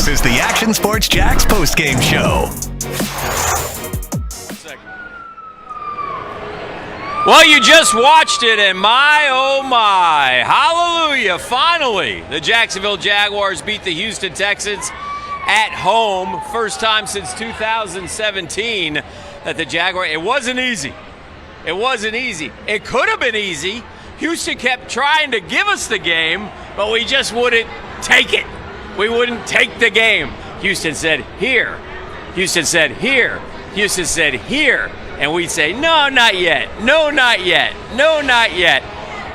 is the Action Sports Jax postgame show. Well, you just watched it, and my, oh my, hallelujah, finally, the Jacksonville Jaguars beat the Houston Texans at home. First time since 2017 that the Jaguars, it wasn't easy. It wasn't easy. It could have been easy. Houston kept trying to give us the game, but we just wouldn't take it. We wouldn't take the game. Houston said, here. Houston said, here. Houston said, here. And we'd say, no, not yet. No, not yet. No, not yet.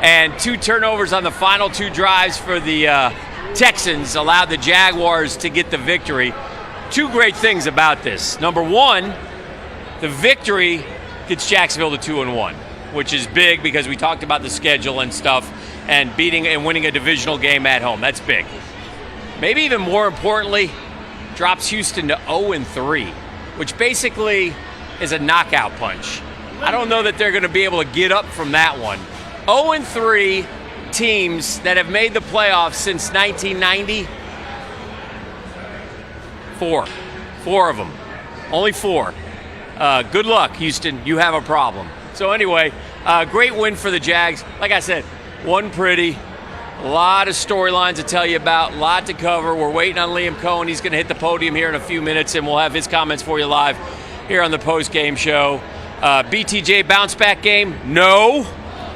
And 2 turnovers on the final 2 drives for the Texans allowed the Jaguars to get the victory. 2 great things about this. Number 1, the victory gets Jacksonville to 2-1, which is big because we talked about the schedule and stuff, and beating and winning a divisional game at home. That's big. Maybe even more importantly, drops Houston to 0-3, which basically is a knockout punch. I don't know that they're going to be able to get up from that one. 0-3 teams that have made the playoffs since 1990. 4 of them. Only 4. Good luck, Houston. You have a problem. So anyway, great win for the Jags. Like I said, one pretty. A lot of storylines to tell you about, a lot to cover. We're waiting on Liam Coen. He's going to hit the podium here in a few minutes, and we'll have his comments for you live here on the post-game show. BTJ bounce back game? No.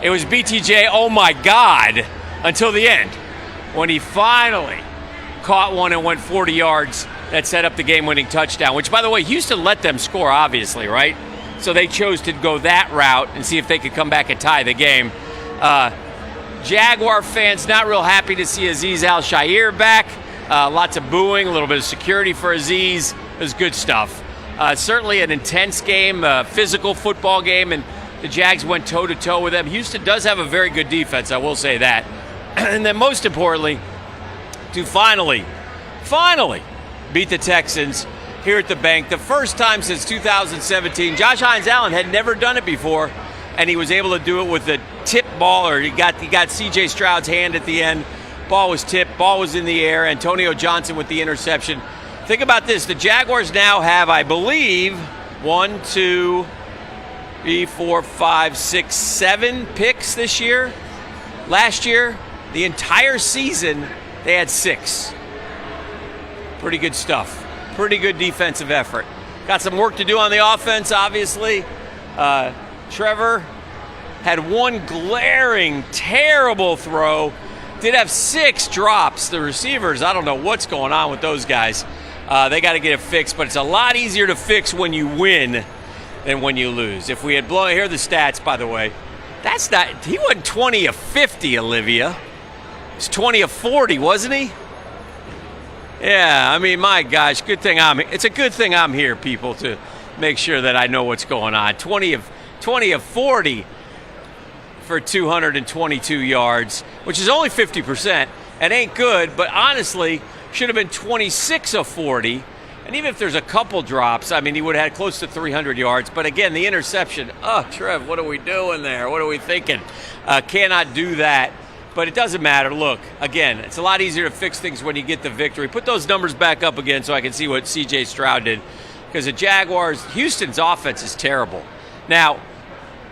It was BTJ, oh my God, until the end, when he finally caught one and went 40 yards that set up the game-winning touchdown, which, by the way, Houston let them score, obviously, right? So they chose to go that route and see if they could come back and tie the game. Jaguar fans not real happy to see Azeez Al-Shaair back. Lots of booing, a little bit of security for Azeez. It was good stuff. Certainly an intense game, physical football game, and the Jags went toe-to-toe with them. Houston does have a very good defense, I will say that. And then most importantly, to finally beat the Texans here at the bank. The first time since 2017. Josh Hines-Allen had never done it before, and he was able to do it with a tip ball, or he got C.J. Stroud's hand at the end. Ball was tipped, ball was in the air. Antonio Johnson with the interception. Think about this. The Jaguars now have, I believe, 1, 2, 3, 4, 5, 6, 7 picks this year. Last year, the entire season, they had 6. Pretty good stuff. Pretty good defensive effort. Got some work to do on the offense, obviously. Trevor had 1 glaring, terrible throw. Did have 6 drops. The receivers, I don't know what's going on with those guys. They got to get it fixed, but it's a lot easier to fix when you win than when you lose. If we had blown, here are the stats, by the way. That's not, he wasn't 20 of 50, Olivia. He was 20 of 40, wasn't he? Yeah, I mean, my gosh, it's a good thing I'm here, people, to make sure that I know what's going on. 20 of 40 for 222 yards, which is only 50%. It ain't good, but honestly, should have been 26 of 40. And even if there's a couple drops, I mean, he would have had close to 300 yards. But again, the interception, Trev, what are we doing there? What are we thinking? Cannot do that. But it doesn't matter. Look, again, it's a lot easier to fix things when you get the victory. Put those numbers back up again so I can see what C.J. Stroud did. Because the Jaguars, Houston's offense is terrible. Now,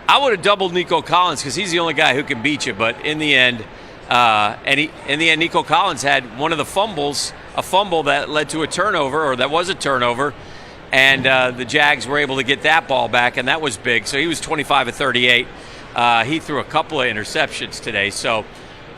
I would have doubled Nico Collins because he's the only guy who can beat you. But in the end, Nico Collins had one of the fumbles, a fumble that led to a turnover, or that was a turnover. And the Jags were able to get that ball back, and that was big. So he was 25 of 38. He threw a couple of interceptions today. So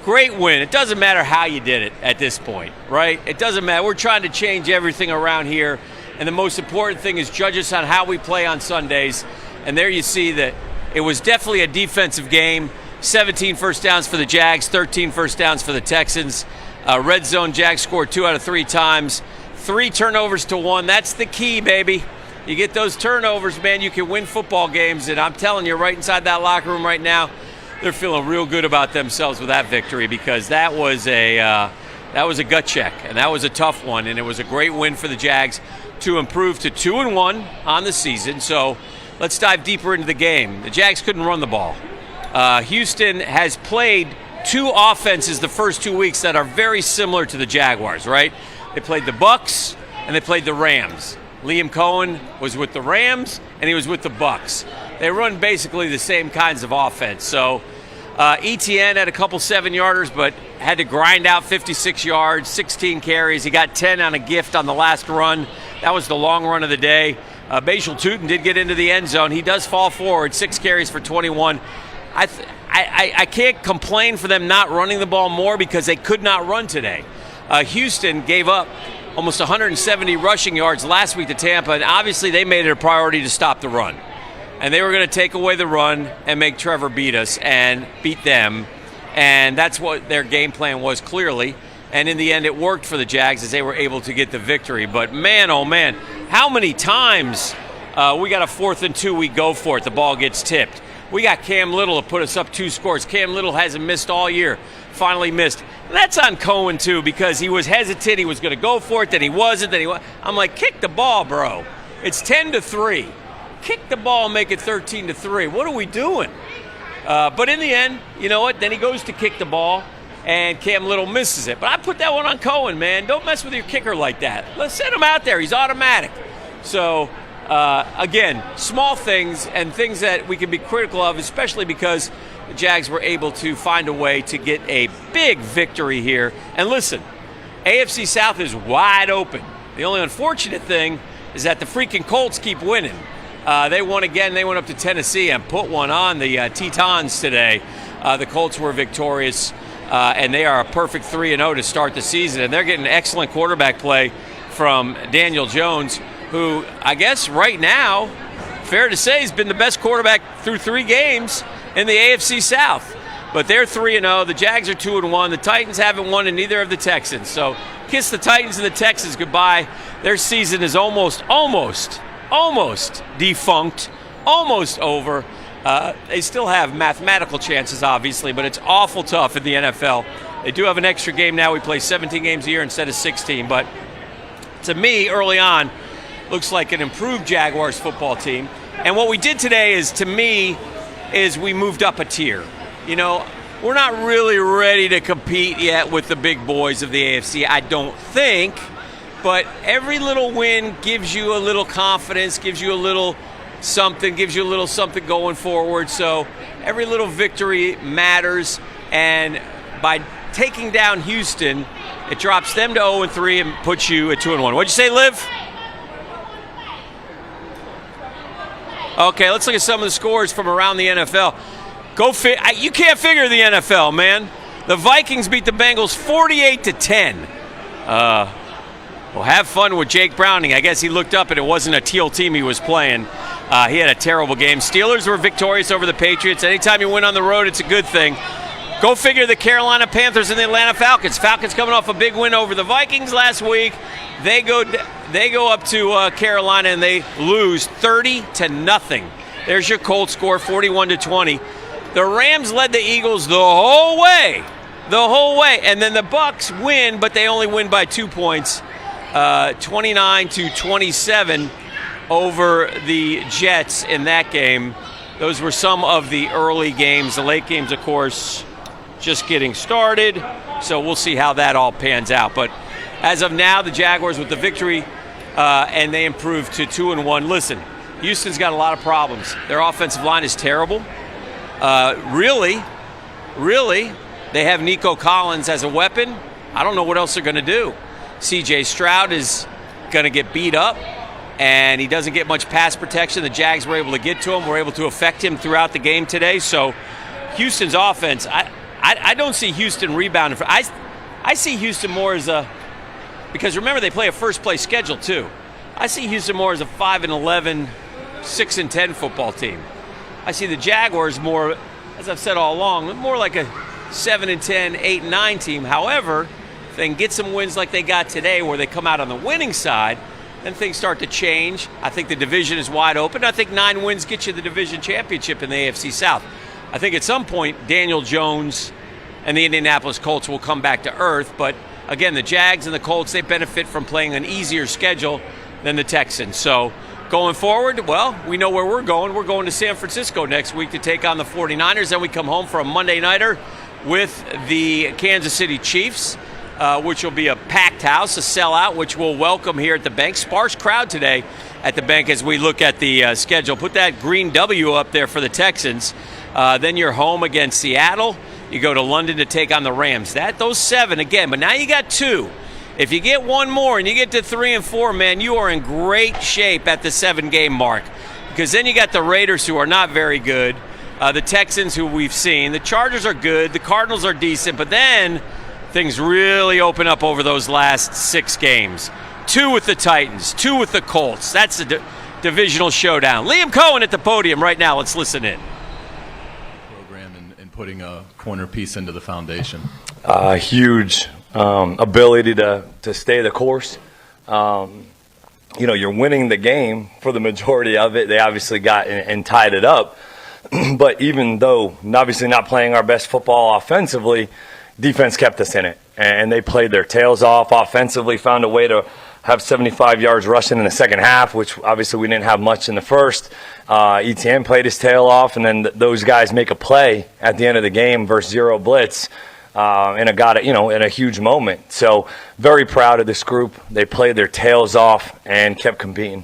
great win. It doesn't matter how you did it at this point, right? It doesn't matter. We're trying to change everything around here. And the most important thing is judge us on how we play on Sundays. And there you see that it was definitely a defensive game. 17 first downs for the Jags, 13 first downs for the Texans. Red zone, Jags scored 2 out of 3 times. 3 turnovers to 1. That's the key, baby. You get those turnovers, man, you can win football games. And I'm telling you, right inside that locker room right now, they're feeling real good about themselves with that victory, because that was a gut check, and that was a tough one, and it was a great win for the Jags to improve to 2-1 on the season. So let's dive deeper into the game. The Jags couldn't run the ball. Houston has played 2 offenses the first 2 weeks that are very similar to the Jaguars, right? They played the Bucs, and they played the Rams. Liam Coen was with the Rams, and he was with the Bucs. They run basically the same kinds of offense. So ETN had a couple 7-yarders, but had to grind out 56 yards, 16 carries. He got 10 on a gift on the last run. That was the long run of the day. Bashal Tutin did get into the end zone. He does fall forward, 6 carries for 21. I can't complain for them not running the ball more because they could not run today. Houston gave up almost 170 rushing yards last week to Tampa, and obviously they made it a priority to stop the run. And they were going to take away the run and make Trevor beat us and beat them. And that's what their game plan was clearly. And in the end, it worked for the Jags as they were able to get the victory. But man, oh man, how many times we got a 4th and 2, we go for it, the ball gets tipped. We got Cam Little to put us up 2 scores. Cam Little hasn't missed all year, finally missed. And that's on Coen too, because he was hesitant, he was going to go for it, then he wasn't, I'm like, kick the ball, bro. It's 10-3. Kick the ball and make it 13-3. What are we doing? But in the end, you know what? Then he goes to kick the ball, and Cam Little misses it. But I put that one on Coen, man. Don't mess with your kicker like that. Let's send him out there. He's automatic. So, again, small things and things that we can be critical of, especially because the Jags were able to find a way to get a big victory here. And listen, AFC South is wide open. The only unfortunate thing is that the freaking Colts keep winning. They won again. They went up to Tennessee and put one on the Titans today. The Colts were victorious, and they are a perfect 3-0 to start the season. And they're getting excellent quarterback play from Daniel Jones, who I guess right now, fair to say, has been the best quarterback through 3 games in the AFC South. But they're 3-0. The Jags are 2-1. The Titans haven't won, and neither have the Texans. So kiss the Titans and the Texans goodbye. Their season is almost defunct, almost over. They still have mathematical chances, obviously, but it's awful tough in the NFL. They do have an extra game now. We play 17 games a year instead of 16. But to me, early on, looks like an improved Jaguars football team. And what we did today is, to me, is we moved up a tier. You know, we're not really ready to compete yet with the big boys of the AFC, I don't think. But every little win gives you a little confidence, gives you a little something going forward. So every little victory matters. And by taking down Houston, it drops them to 0-3 and puts you at 2-1. What'd you say, Liv? Okay, let's look at some of the scores from around the NFL. You can't figure the NFL, man. The Vikings beat the Bengals 48-10. Well, have fun with Jake Browning. I guess he looked up and it wasn't a teal team he was playing. He had a terrible game. Steelers were victorious over the Patriots. Anytime you win on the road, it's a good thing. Go figure the Carolina Panthers and the Atlanta Falcons. Falcons coming off a big win over the Vikings last week. They go up to Carolina and they lose 30-0. There's your cold score, 41-20. The Rams led the Eagles the whole way. And then the Bucs win, but they only win by 2 points. 29-27 over the Jets in that game. Those were some of the early games. The late games, of course, just getting started. So we'll see how that all pans out. But as of now, the Jaguars with the victory, and they improved to 2-1. Listen, Houston's got a lot of problems. Their offensive line is terrible. Really, they have Nico Collins as a weapon. I don't know what else they're going to do. C.J. Stroud is going to get beat up, and he doesn't get much pass protection. The Jags were able to get to him, were able to affect him throughout the game today. So Houston's offense, I don't see Houston rebounding. I see Houston more as because remember they play a first-place schedule too. I see Houston more as a 5-11, 6-10 football team. I see the Jaguars more, as I've said all along, more like a 7-10, 8-9 team. However, if they can get some wins like they got today where they come out on the winning side, then things start to change. I think the division is wide open. I think 9 wins get you the division championship in the AFC South. I think at some point Daniel Jones and the Indianapolis Colts will come back to earth. But again, the Jags and the Colts, they benefit from playing an easier schedule than the Texans. So going forward, well, we know where we're going. We're going to San Francisco next week to take on the 49ers. Then we come home for a Monday nighter with the Kansas City Chiefs. which will be a packed house, a sellout, which we'll welcome here at the bank. Sparse crowd today at the bank as we look at the schedule. Put that green W up there for the Texans. Then you're home against Seattle. You go to London to take on the Rams. Those 7 again, but now you got 2. If you get one more and you get to 3 and 4, man, you are in great shape at the 7-game mark. Because then you got the Raiders, who are not very good, the Texans, who we've seen. The Chargers are good. The Cardinals are decent. But then things really open up over those last 6 games. 2 with the Titans, 2 with the Colts. That's the divisional showdown. Liam Coen at the podium right now. Let's listen in. Program and putting a corner piece into the foundation. Huge ability to stay the course. You're winning the game for the majority of it. They obviously got and tied it up. But even though obviously not playing our best football offensively, defense kept us in it. And they played their tails off offensively, found a way to have 75 yards rushing in the second half, which obviously we didn't have much in the first. ETN played his tail off, and then those guys make a play at the end of the game versus zero blitz. And it got it, in a huge moment. So very proud of this group. They played their tails off and kept competing.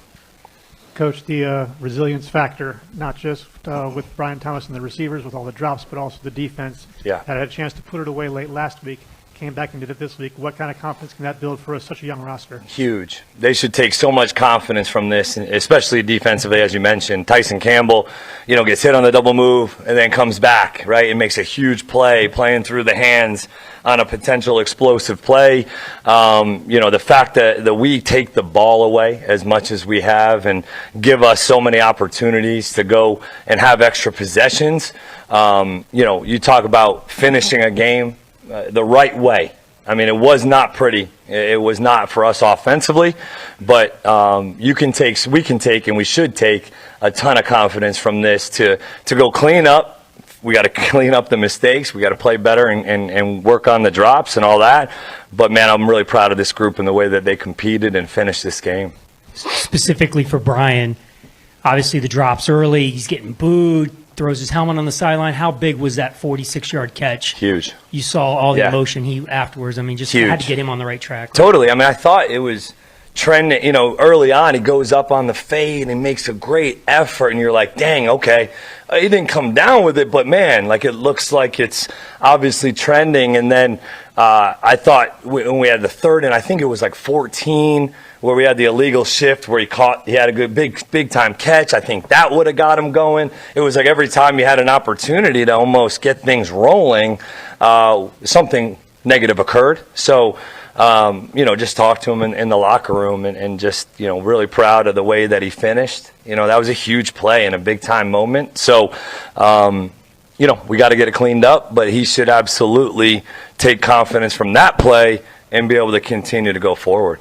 Coach, the resilience factor, not just with Brian Thomas and the receivers with all the drops, but also the defense. Yeah. Had a chance to put it away late last week, came back and did it this week. What kind of confidence can that build for such a young roster? Huge. They should take so much confidence from this, especially defensively, as you mentioned. Tyson Campbell, gets hit on the double move and then comes back, right? It makes a huge play, playing through the hands on a potential explosive play. The fact that we take the ball away as much as we have and give us so many opportunities to go and have extra possessions. You talk about finishing a game the right way. I mean, it was not pretty. It was not for us offensively, but we can take, and we should take a ton of confidence from this to go clean up. We got to clean up the mistakes. We got to play better and work on the drops and all that. But, man, I'm really proud of this group and the way that they competed and finished this game. Specifically for Brian, obviously the drops early, he's getting booed, throws his helmet on the sideline. How big was that 46-yard catch? Huge. You saw all the emotion afterwards. I mean, just Huge. Had to get him on the right track. Totally. I mean, I thought it was trending, early on. He goes up on the fade and makes a great effort, and you're like, dang, okay. He didn't come down with it, but, man, it looks like it's obviously trending. And then I thought when we had the third, and I think it was 14, where we had the illegal shift where he had a good big time catch. I think that would have got him going. It was like every time you had an opportunity to almost get things rolling, something negative occurred. So, just talk to him in the locker room and just, really proud of the way that he finished. That was a huge play and a big time moment. So, we got to get it cleaned up, but he should absolutely take confidence from that play and be able to continue to go forward.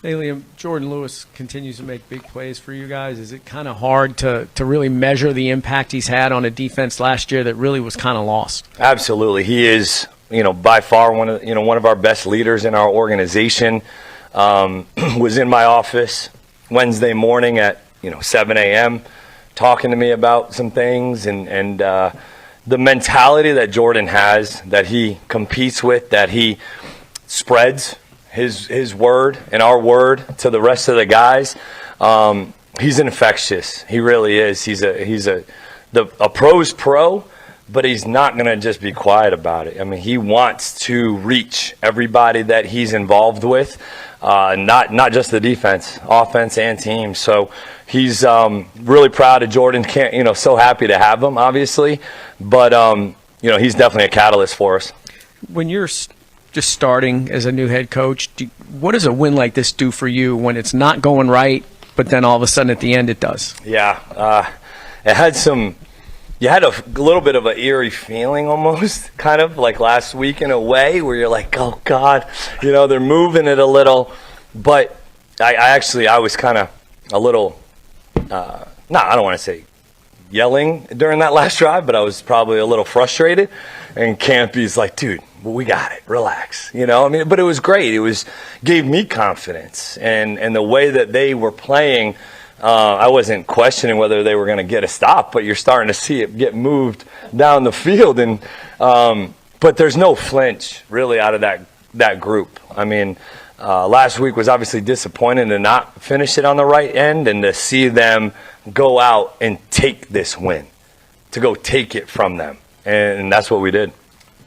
Hey, Liam, Jourdan Lewis continues to make big plays for you guys. Is it kind of hard to really measure the impact he's had on a defense last year that really was kind of lost? Absolutely. He is, by far one of our best leaders in our organization. Was in my office Wednesday morning at 7 a.m. talking to me about some things and the mentality that Jourdan has, that he competes with, that he spreads his word and our word to the rest of the guys. He's infectious. He really is. He's a pro's pro, but he's not going to just be quiet about it. I mean, he wants to reach everybody that he's involved with, not just the defense, offense and team. So he's really proud of Jourdan. So happy to have him, obviously, but he's definitely a catalyst for us. When you're just starting as a new head coach, what does a win like this do for you when it's not going right, but then all of a sudden at the end it does? Yeah, it had you had a little bit of an eerie feeling almost, kind of like last week in a way, where you're like, oh God, they're moving it a little. But I was kind of a little, I don't want to say yelling during that last drive, but I was probably a little frustrated. And Campy's like, dude, we got it, relax. But it was great. It gave me confidence. And the way that they were playing, I wasn't questioning whether they were going to get a stop, but you're starting to see it get moved down the field. And but there's no flinch really out of that group. I mean, last week was obviously disappointing to not finish it on the right end, and to see them go out and take this win, to go take it from them. And that's what we did.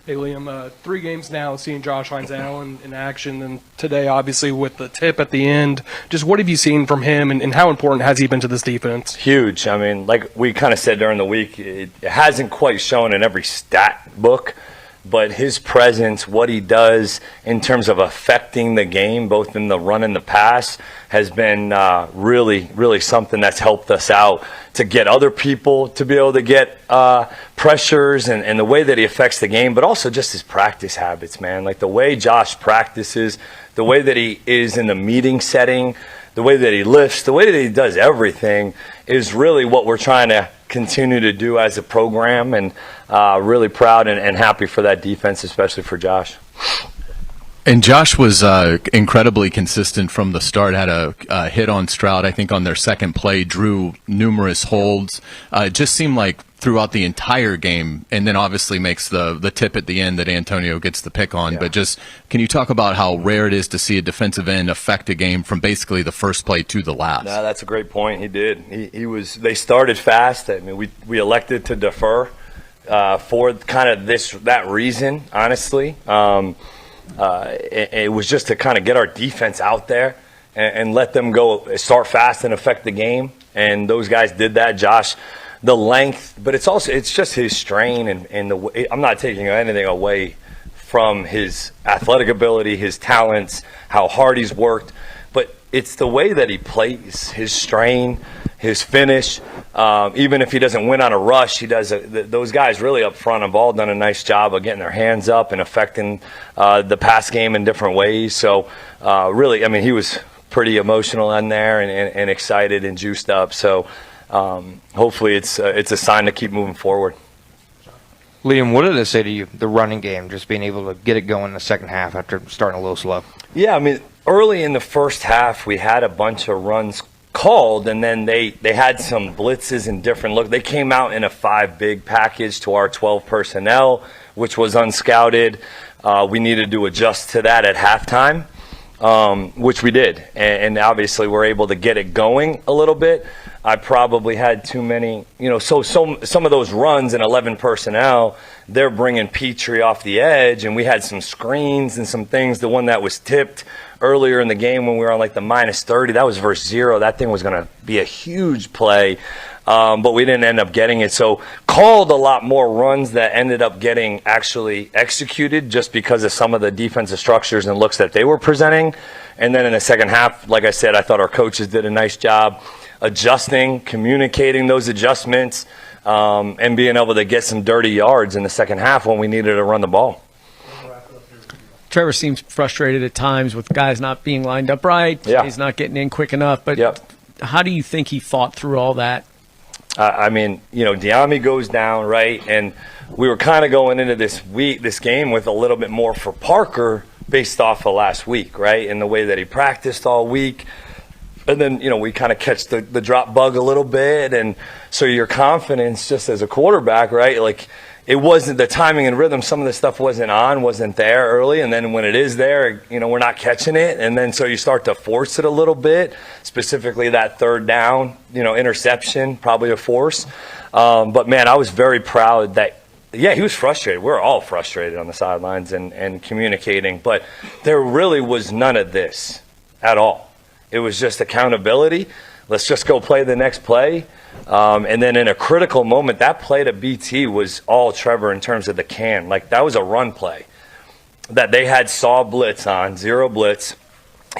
Hey, Liam, 3 games now seeing Josh Hines-Allen in action, and today obviously with the tip at the end. Just what have you seen from him, and how important has he been to this defense? Huge. I mean, like we kind of said during the week, it hasn't quite shown in every stat book, but his presence, what he does in terms of affecting the game, both in the run and the pass, has been really, really something that's helped us out to get other people to be able to get pressures, and the way that he affects the game, but also just his practice habits, man. Like the way Josh practices, the way that he is in the meeting setting, the way that he lifts, the way that he does everything is really what we're trying to continue to do as a program, and really proud and happy for that defense, especially for Josh. And Josh was incredibly consistent from the start. Had a hit on Stroud, I think, on their second play, drew numerous holds. It just seemed like throughout the entire game, and then obviously makes the tip at the end that Antonio gets the pick on. Yeah. But just, can you talk about how rare it is to see a defensive end affect a game from basically the first play to the last? No, that's a great point. He did. He was. They started fast. I mean, we elected to defer for kind of that reason, honestly. It was just to kind of get our defense out there and let them go start fast and affect the game. And those guys did that. Josh, the length, but it's just his strain and the way. I'm not taking anything away from his athletic ability, his talents, how hard he's worked, but it's the way that he plays, his strain, his finish. Even if he doesn't win on a rush, he does. Those guys really up front have all done a nice job of getting their hands up and affecting the pass game in different ways. So really, I mean, he was pretty emotional in there and excited and juiced up. So hopefully it's a sign to keep moving forward. Liam, what did it say to you, the running game, just being able to get it going in the second half after starting a little slow? Yeah, I mean, early in the first half, we had a bunch of runs called, and then they had some blitzes and different look. They came out in a 5 big package to our 12 personnel, which was unscouted. We needed to adjust to that at halftime, which we did. And obviously we're able to get it going a little bit. I probably had too many, so some of those runs in 11 personnel, they're bringing Petrie off the edge, and we had some screens and some things. The one that was tipped earlier in the game when we were on like the -30, that was versus 0. That thing was going to be a huge play, but we didn't end up getting it. So called a lot more runs that ended up getting actually executed just because of some of the defensive structures and looks that they were presenting. And then in the second half, like I said, I thought our coaches did a nice job adjusting, communicating those adjustments, and being able to get some dirty yards in the second half when we needed to run the ball. Trevor seems frustrated at times with guys not being lined up right. Yeah. He's not getting in quick enough. But how do you think he fought through all that? I mean, Diami goes down, right? And we were kind of going into this game with a little bit more for Parker based off of last week, right? And the way that he practiced all week. And then, we kind of catch the drop bug a little bit. And so your confidence just as a quarterback, right? Like, it wasn't the timing and rhythm. Some of the stuff wasn't there early. And then when it is there, we're not catching it. And then so you start to force it a little bit, specifically that third down, interception, probably a force. But, man, I was very proud that, he was frustrated. We're all frustrated on the sidelines and communicating. But there really was none of this at all. It was just accountability. Let's just go play the next play. And then in a critical moment, that play to BT was all Trevor in terms of the can. Like, that was a run play that they had saw blitz on, 0 blitz.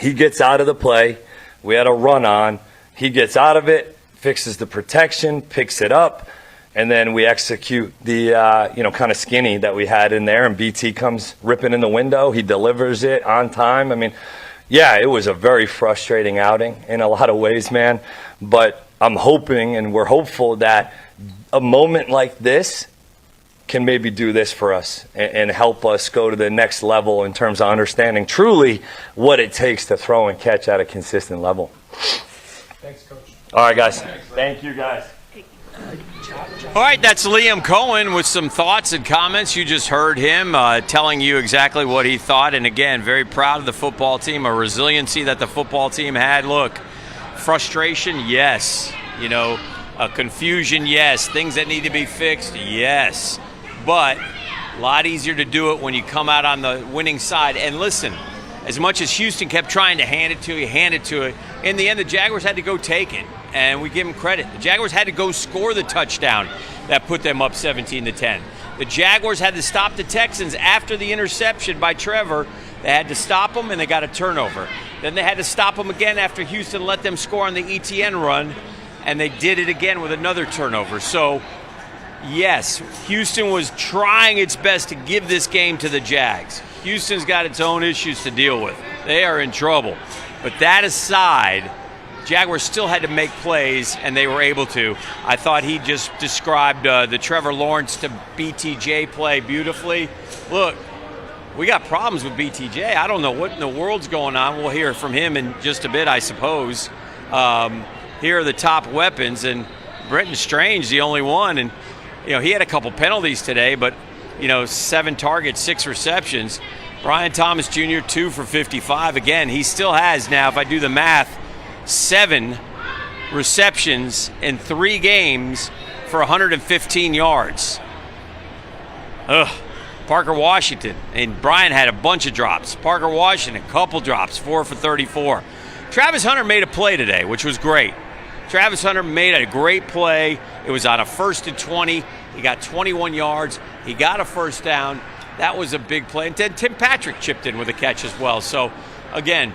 He gets out of the play. We had a run on. He gets out of it, fixes the protection, picks it up, and then we execute the, kind of skinny that we had in there, and BT comes ripping in the window. He delivers it on time. I mean, yeah, it was a very frustrating outing in a lot of ways, man. But I'm hoping and we're hopeful that a moment like this can maybe do this for us and help us go to the next level in terms of understanding truly what it takes to throw and catch at a consistent level. Thanks, Coach. All right, guys. Thank you, guys. All right, that's Liam Coen with some thoughts and comments. You just heard him telling you exactly what he thought. And again, very proud of the football team, a resiliency that the football team had. Look, frustration, yes. Confusion, yes. Things that need to be fixed, yes. But a lot easier to do it when you come out on the winning side. And listen, as much as Houston kept trying to hand it to you, in the end, the Jaguars had to go take it. And we give them credit. The Jaguars had to go score the touchdown that put them up 17-10. The Jaguars had to stop the Texans after the interception by Trevor. They had to stop them, and they got a turnover. Then they had to stop them again after Houston let them score on the ETN run, and they did it again with another turnover. So, yes, Houston was trying its best to give this game to the Jags. Houston's got its own issues to deal with. They are in trouble. But that aside, Jaguars still had to make plays, and they were able to. I thought he just described the Trevor Lawrence to BTJ play beautifully. Look, we got problems with BTJ. I don't know what in the world's going on. We'll hear from him in just a bit, I suppose. Here are the top weapons, and Brenton Strange, the only one. And, he had a couple penalties today, but, 7 targets, 6 receptions. Brian Thomas Jr., 2 for 55. Again, he still has now, if I do the math, 7 receptions in 3 games for 115 yards. Parker Washington, and Brian had a bunch of drops. Parker Washington, a couple drops, 4 for 34. Travis Hunter made a play today, which was great. Travis Hunter made a great play. It was on a 1st and 20. He got 21 yards. He got a first down. That was a big play. And then Tim Patrick chipped in with a catch as well. So, again,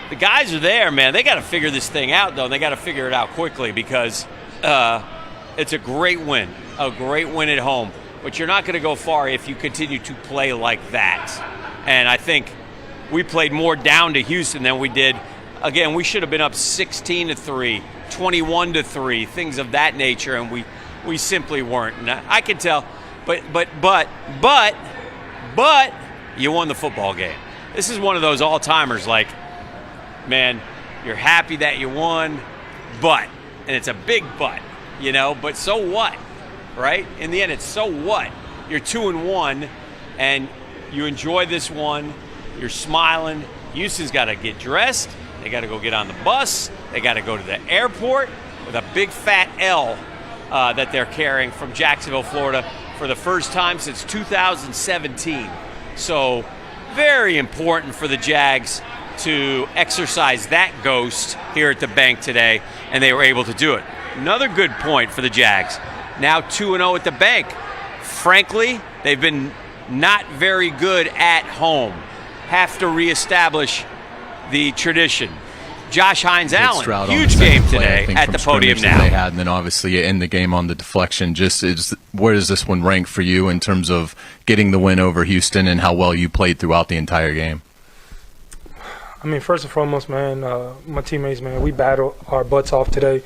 the guys are there, man. They got to figure this thing out, though. And they got to figure it out quickly because it's a great win at home. But you're not going to go far if you continue to play like that. And I think we played more down to Houston than we did. Again, we should have been up 16-3, 21-3, things of that nature, and we simply weren't. And I can tell, but you won the football game. This is one of those all-timers, like, man, you're happy that you won, and it's a big but so what, right? In the end, it's so what? You're 2-1, and you enjoy this one. You're smiling. Houston's got to get dressed. They got to go get on the bus. They got to go to the airport with a big fat L that they're carrying from Jacksonville, Florida, for the first time since 2017. So very important for the Jags to exercise that ghost here at the bank today, and they were able to do it. Another good point for the Jags. Now 2-0 at the bank. Frankly, they've been not very good at home. Have to reestablish the tradition. Josh Hines-Allen, huge game today at the podium now. They had, and then obviously in the game on the deflection. Where does this one rank for you in terms of getting the win over Houston and how well you played throughout the entire game? I mean, first and foremost, man, my teammates, man, we battled our butts off today.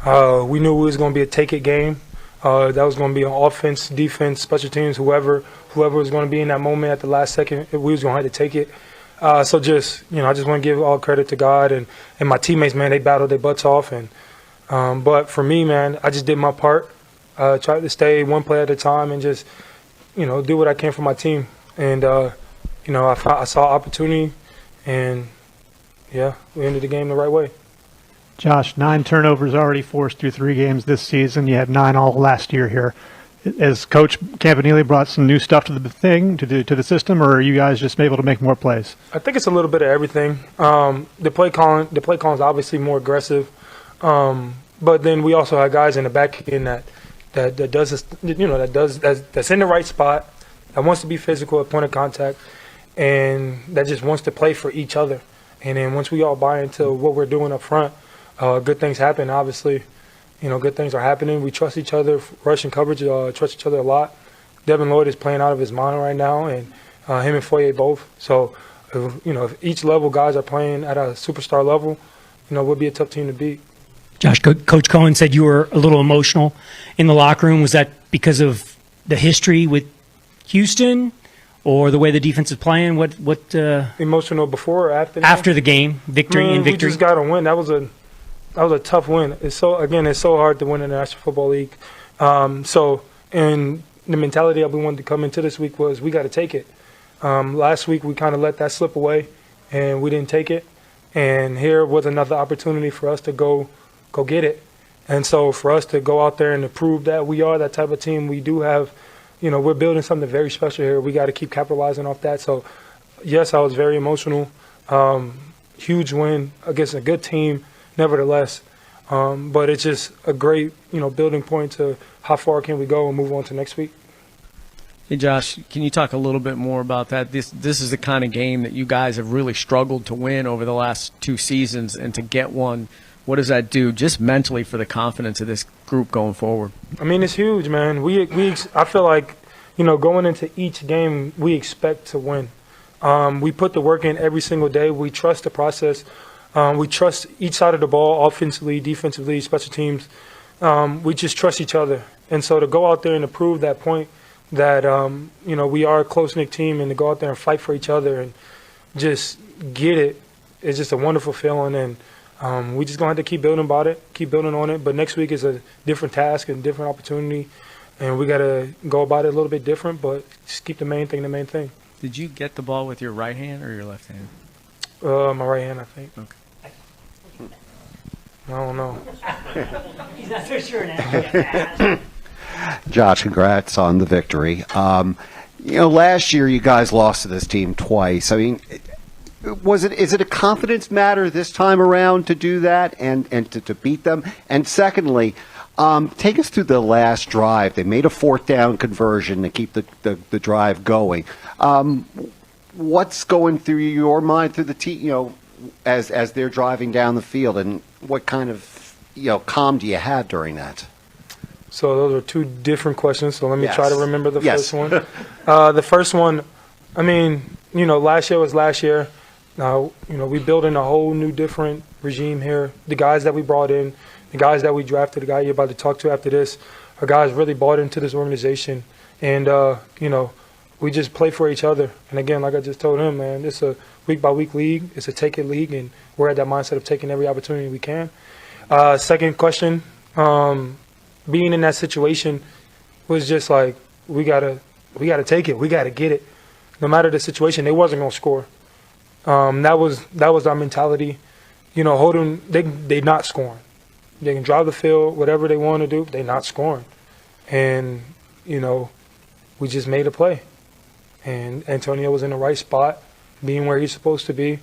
We knew it was going to be a take-it game. That was going to be on offense, defense, special teams, whoever was going to be in that moment at the last second, we was going to have to take it. So just, I just want to give all credit to God and my teammates, man. They battled their butts off. But for me, man, I just did my part. Tried to stay one play at a time and just, do what I can for my team. And, I saw opportunity, and, yeah, we ended the game the right way. Josh, 9 turnovers already forced through 3 games this season. You had 9 all last year here. Has Coach Campanile brought some new stuff to the thing, to the system, or are you guys just able to make more plays? I think it's a little bit of everything. The play calling is obviously more aggressive, but then we also have guys in the back end that does this, that's in the right spot, that wants to be physical at point of contact, and that just wants to play for each other. And then once we all buy into what we're doing up front, good things happen. Obviously, good things are happening. We trust each other, rushing coverage, trust each other a lot. Devin Lloyd is playing out of his mind right now, and him and Foye both. So, if each level guys are playing at a superstar level, we'll be a tough team to beat. Josh, Coach Coen said you were a little emotional in the locker room. Was that because of the history with Houston or the way the defense is playing? What emotional before or after? After the game, victory. We just got to win. That was that was a tough win. It's so hard to win in the National Football League. And the mentality that we wanted to come into this week was we got to take it. Last week we kind of let that slip away, and we didn't take it. And here was another opportunity for us to go get it. And so for us to go out there and to prove that we are that type of team, we do have, we're building something very special here. We got to keep capitalizing off that. So, yes, I was very emotional. Huge win against a good team, nevertheless. But it's just a great, building point to how far can we go and move on to next week. Hey, Josh, can you talk a little bit more about that? This is the kind of game that you guys have really struggled to win over the last 2 seasons, and to get one, what does that do just mentally for the confidence of this group going forward? I mean, it's huge, man. I feel like, going into each game, we expect to win. We put the work in every single day. We trust the process. We trust each side of the ball, offensively, defensively, special teams. We just trust each other. And so to go out there and to prove that point that, we are a close-knit team, and to go out there and fight for each other and just get it is just a wonderful feeling. And we just going to have to keep building on it. But next week is a different task and different opportunity, and we got to go about it a little bit different, but just keep the main thing. Did you get the ball with your right hand or your left hand? My right hand, I think. Okay. I don't know. He's not so sure now. Josh, congrats on the victory. Last year you guys lost to this team twice. I mean, is it a confidence matter this time around to do that and to beat them? And secondly, take us through the last drive. They made a 4th down conversion to keep the drive going. What's going through your mind through the team, as they're driving down the field, and what kind of calm do you have during that? So those are 2 different questions. So let me try to remember the first one. The first one, I mean, last year was last year. Now, we built in a whole new different regime here. The guys that we brought in, the guys that we drafted, the guy you're about to talk to after this, are guys really bought into this organization. And, we just play for each other. And again, like I just told him, man, it's a week-by-week league. It's a take-it league, and we're at that mindset of taking every opportunity we can. Second question, being in that situation was just like, we gotta take it. We gotta get it. No matter the situation, they wasn't gonna score. That was our mentality. Holden, they not scoring. They can drive the field, whatever they want to do, they not scoring. And, we just made a play. And Antonio was in the right spot, being where he's supposed to be,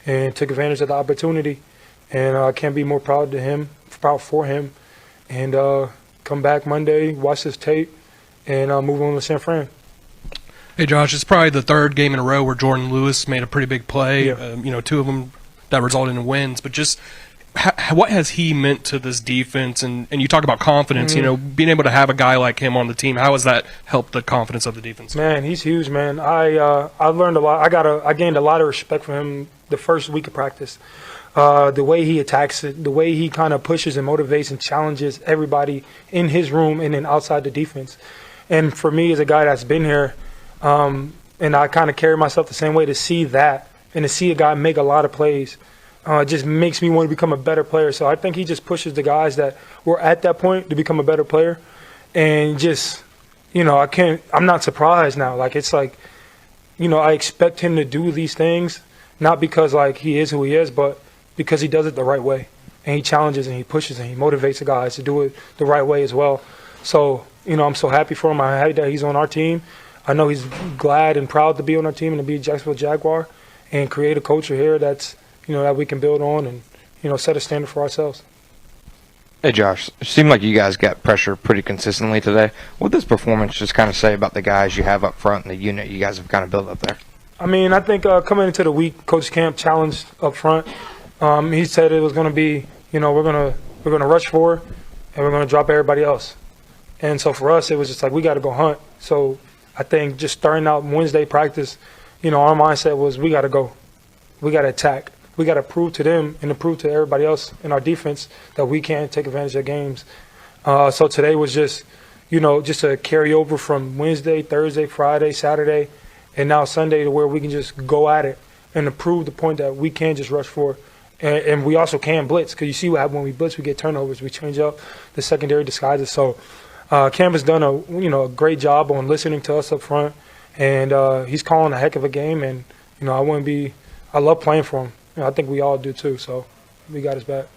and took advantage of the opportunity. And I can't be more proud for him. And come back Monday, watch this tape, and move on to San Fran. Hey, Josh, it's probably the 3rd game in a row where Jourdan Lewis made a pretty big play. Yeah. 2 of them that resulted in wins. But just what has he meant to this defense? And you talk about confidence, being able to have a guy like him on the team, how has that helped the confidence of the defense? Man, he's huge, man. I learned a lot. I gained a lot of respect for him the first week of practice. The way he attacks it, the way he kind of pushes and motivates and challenges everybody in his room and then outside the defense. And for me, as a guy that's been here, and I kind of carry myself the same way, to see that and to see a guy make a lot of plays, it just makes me want to become a better player. So I think he just pushes the guys that were at that point to become a better player. And just, I'm not surprised now. Like, it's like, I expect him to do these things, not because, like, he is who he is, but because he does it the right way. And he challenges and he pushes and he motivates the guys to do it the right way as well. So, I'm so happy for him. I'm happy that he's on our team. I know he's glad and proud to be on our team and to be a Jacksonville Jaguar and create a culture here that's, that we can build on and, set a standard for ourselves. Hey, Josh, it seemed like you guys got pressure pretty consistently today. What does this performance just kind of say about the guys you have up front and the unit you guys have kind of built up there? I mean, I think coming into the week, Coach Camp challenged up front. He said it was going to be, we're going to rush forward and we're going to drop everybody else. And so for us, it was just like, we got to go hunt. So I think just starting out Wednesday practice, our mindset was we got to go. We got to attack. We got to prove to them and to prove to everybody else in our defense that we can take advantage of games. So today was just, just a carryover from Wednesday, Thursday, Friday, Saturday, and now Sunday, to where we can just go at it and to prove the point that we can just rush forward. and we also can blitz, because you see what happens when we blitz, we get turnovers, we change up the secondary disguises. So Cam has done a great job on listening to us up front, and he's calling a heck of a game. And I love playing for him. I think we all do too. So we got his back.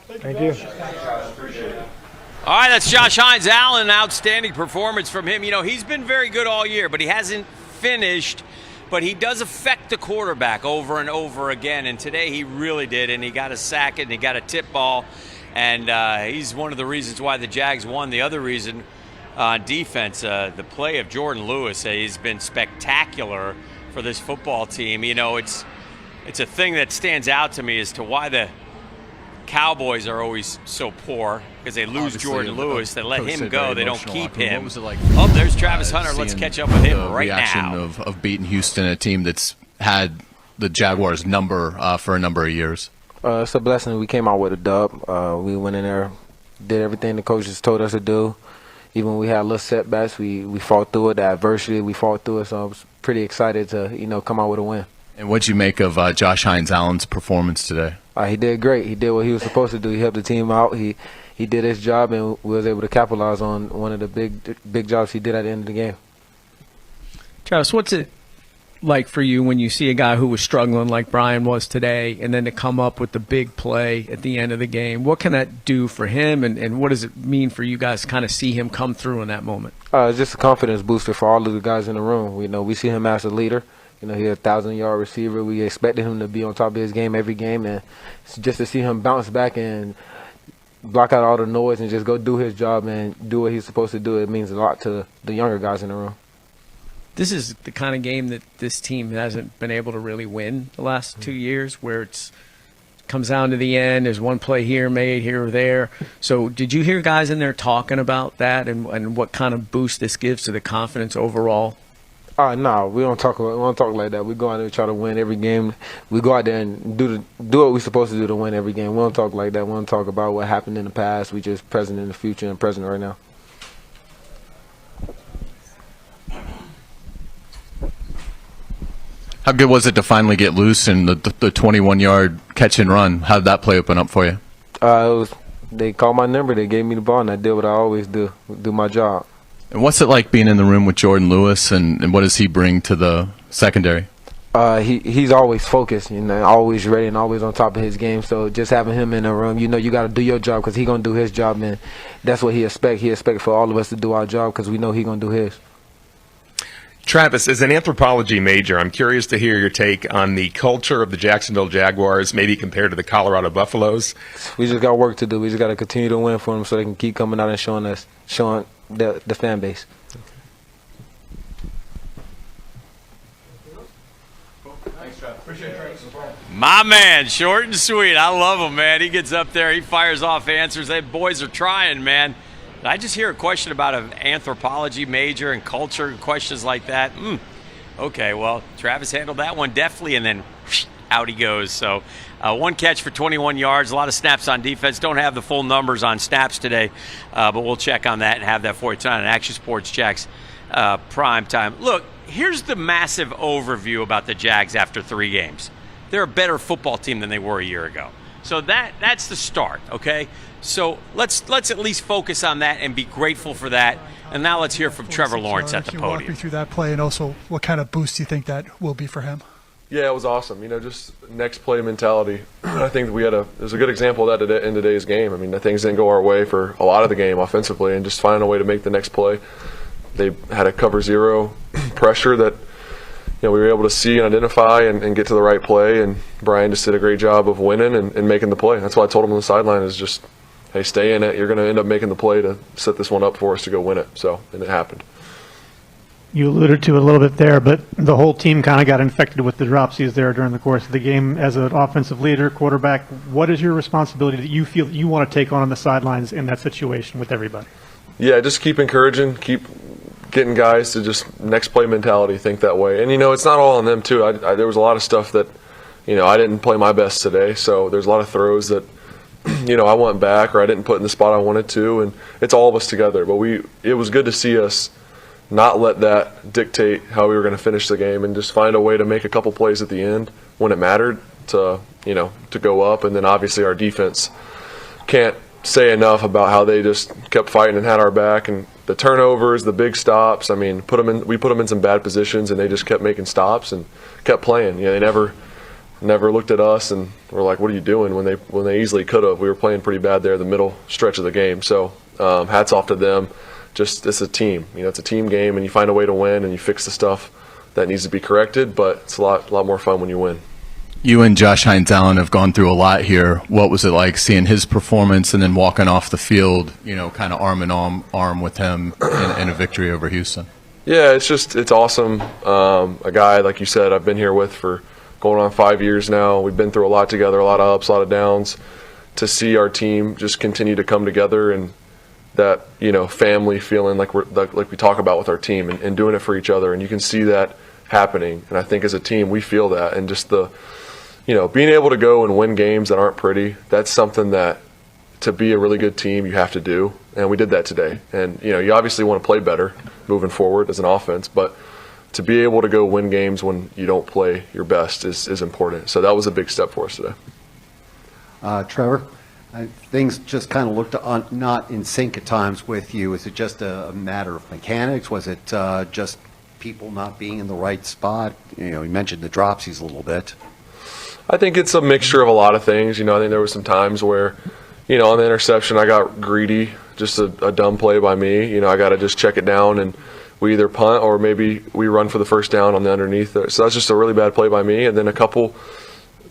Thank you. All right, that's Josh Hines-Allen. Outstanding performance from him. He's been very good all year, but he hasn't finished. But he does affect the quarterback over and over again, and today he really did, and he got a sack and he got a tip ball, and he's one of the reasons why the Jags won. The other reason on defense, the play of Jourdan Lewis has been spectacular for this football team. It's a thing that stands out to me as to why the Cowboys are always so poor, because they lose Jourdan Lewis. They let him go. They don't keep him. What was it like? Oh, there's Travis Hunter. Let's catch up with him right reaction now. Of beating Houston, a team that's had the Jaguars number for a number of years. It's a blessing. We came out with a dub. We went in there, did everything the coaches told us to do. Even when we had little setbacks, we fought through it. The adversity, we fought through it. So I was pretty excited to come out with a win. And what'd you make of Josh Hines-Allen's performance today? He did great. He did what he was supposed to do. He helped the team out. He did his job, and we was able to capitalize on one of the big jobs he did at the end of the game. Travis, what's it like for you when you see a guy who was struggling like Brian was today, and then to come up with the big play at the end of the game? What can that do for him, and what does it mean for you guys to kind of see him come through in that moment? It's just a confidence booster for all of the guys in the room. We see him as a leader. He's a 1,000-yard receiver. We expected him to be on top of his game every game, and just to see him bounce back and block out all the noise and just go do his job and do what he's supposed to do, it means a lot to the younger guys in the room. This is the kind of game that this team hasn't been able to really win the last 2 years, where it comes down to the end. There's one play here made here or there. So did you hear guys in there talking about that and what kind of boost this gives to the confidence overall? No, we don't talk like that. We go out there and try to win every game. We go out there and do what we're supposed to do to win every game. We don't talk like that. We don't talk about what happened in the past. We just present in the future and present right now. How good was it to finally get loose and the 21-yard catch and run? How did that play open up for you? They called my number. They gave me the ball, and I did what I always do my job. And what's it like being in the room with Jourdan Lewis, and what does he bring to the secondary? He's always focused, always ready and always on top of his game. So just having him in the room, you got to do your job because he's going to do his job, and that's what he expects. He expects for all of us to do our job because we know he's going to do his. Travis, as an anthropology major, I'm curious to hear your take on the culture of the Jacksonville Jaguars, maybe compared to the Colorado Buffaloes. We just got work to do. We just got to continue to win for them so they can keep coming out and showing the fan base. My man, short and sweet. I love him, man. He gets up there, he fires off answers. They boys are trying, man. Did I just hear a question about an anthropology major and culture and questions like that? Okay, well, Travis handled that one deftly, and then out he goes. So one catch for 21 yards, a lot of snaps on defense. Don't have the full numbers on snaps today, but we'll check on that and have that for you tonight on Action Sports Jax prime time. Look, here's the massive overview about the Jags after 3 games. They're a better football team than they were a year ago. So that's the start, okay? So let's at least focus on that and be grateful for that. And now let's hear from Trevor Lawrence at the Can you walk podium. me through that play, and also what kind of boost do you think that will be for him? Yeah, it was awesome. Just next play mentality. I think there's a good example of that in today's game. Things didn't go our way for a lot of the game offensively, and just finding a way to make the next play. They had a cover 0 pressure that we were able to see and identify and get to the right play, and Brian just did a great job of winning and making the play. That's why I told him on the sideline is just, hey, stay in it. You're going to end up making the play to set this one up for us to go win it. And it happened. You alluded to it a little bit there, but the whole team kind of got infected with the dropsies there during the course of the game. As an offensive leader, quarterback, what is your responsibility that you feel that you want to take on the sidelines in that situation with everybody? Yeah, just keep encouraging, keep getting guys to just next play mentality, think that way. And, it's not all on them, too. There was a lot of stuff that, I didn't play my best today. So there's a lot of throws that, I went back or I didn't put in the spot I wanted to. And it's all of us together. But it was good to see us not let that dictate how we were going to finish the game and just find a way to make a couple plays at the end when it mattered to to go up. And then obviously our defense can't say enough about how they just kept fighting and had our back, and the turnovers, the big stops. I mean, we put them in some bad positions, and they just kept making stops and kept playing. They never looked at us and were like, "What are you doing?" When they easily could have. We were playing pretty bad there, the middle stretch of the game. So hats off to them. Just it's a team. It's a team game, and you find a way to win, and you fix the stuff that needs to be corrected. But it's a lot more fun when you win. You and Josh Hines-Allen have gone through a lot here. What was it like seeing his performance and then walking off the field, kind of arm in arm with him in a victory over Houston? Yeah, it's awesome. A guy, like you said, I've been here with for going on 5 years now. We've been through a lot together, a lot of ups, a lot of downs. To see our team just continue to come together and that, family feeling like we talk about with our team and doing it for each other. And you can see that happening. And I think as a team, we feel that. And just being able to go and win games that aren't pretty, that's something that to be a really good team you have to do. And we did that today. And, you obviously want to play better moving forward as an offense, but to be able to go win games when you don't play your best is important. So that was a big step for us today. Trevor, things just kind of looked not in sync at times with you. Is it just a matter of mechanics? Was it just people not being in the right spot? You mentioned the dropsies a little bit. I think it's a mixture of a lot of things. I think there were some times where, on the interception, I got greedy, just a dumb play by me. I got to just check it down, and we either punt or maybe we run for the first down on the underneath. So that's just a really bad play by me. And then a couple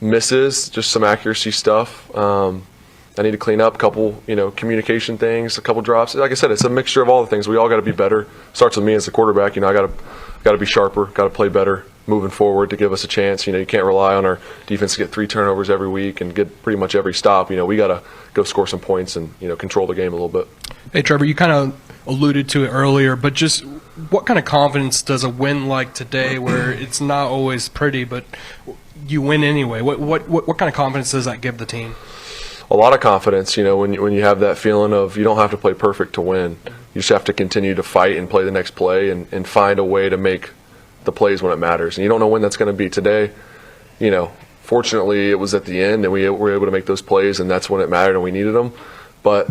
misses, just some accuracy stuff. I need to clean up a couple, communication things, a couple drops. Like I said, it's a mixture of all the things. We all got to be better. Starts with me as the quarterback. I got to be sharper, got to play better moving forward to give us a chance. You can't rely on our defense to get 3 turnovers every week and get pretty much every stop. We got to go score some points and, control the game a little bit. Hey, Trevor, you kind of alluded to it earlier, but just what kind of confidence does a win like today, where it's not always pretty, but you win anyway? What kind of confidence does that give the team? A lot of confidence, when you have that feeling of you don't have to play perfect to win. You just have to continue to fight and play the next play and find a way to make the plays when it matters. And you don't know when that's going to be. Today, fortunately it was at the end and we were able to make those plays, and that's when it mattered and we needed them. But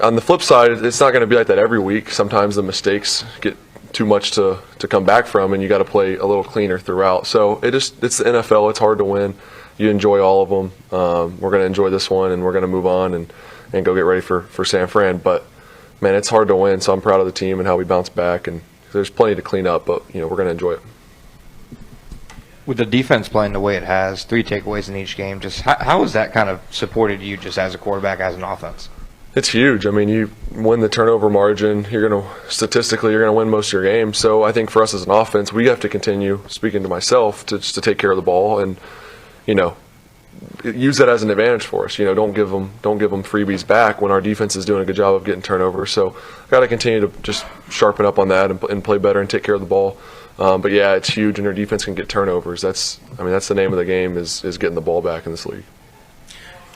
on the flip side, it's not going to be like that every week. Sometimes the mistakes get too much to come back from, and you got to play a little cleaner throughout. So it's the NFL. It's hard to win. You enjoy all of them. We're going to enjoy this one, and we're going to move on and go get ready for San Fran. But, man, it's hard to win, so I'm proud of the team and how we bounced back. And there's plenty to clean up, but, we're going to enjoy it. With the defense playing the way it has, 3 takeaways in each game, just how has that kind of supported you just as a quarterback, as an offense? It's huge. I mean, you win the turnover margin, statistically you're going to win most of your games. So I think for us as an offense, we have to continue, speaking to myself, to take care of the ball and, use that as an advantage for us. Don't give them freebies back when our defense is doing a good job of getting turnovers. So got to continue to just sharpen up on that and play better and take care of the ball. But yeah, it's huge, and our defense can get turnovers. That's the name of the game is getting the ball back in this league.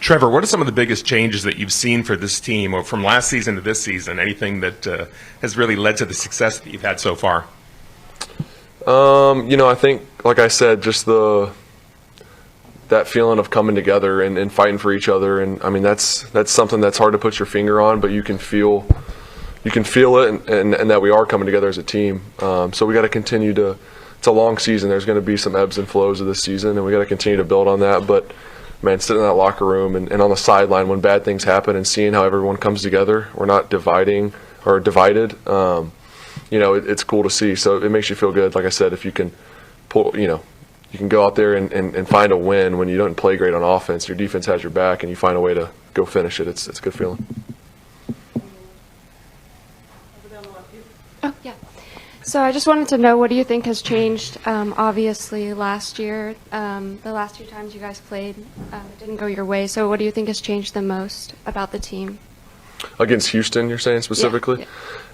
Trevor, what are some of the biggest changes that you've seen for this team, or from last season to this season? Anything that has really led to the success that you've had so far? I think, like I said, just that feeling of coming together and fighting for each other, and that's something that's hard to put your finger on, but you can feel it, and that we are coming together as a team. So we got to continue to. It's a long season. There's going to be some ebbs and flows of this season, and we got to continue to build on that. But man, sitting in that locker room and on the sideline when bad things happen and seeing how everyone comes together, we're not dividing or divided. It's cool to see. So it makes you feel good. Like I said, if you can pull, you can go out there and find a win when you don't play great on offense. Your defense has your back, and you find a way to go finish it. It's a good feeling. Oh, yeah. So I just wanted to know, what do you think has changed? Obviously, last year, the last 2 times you guys played, it didn't go your way. So what do you think has changed the most about the team? Against Houston, you're saying specifically?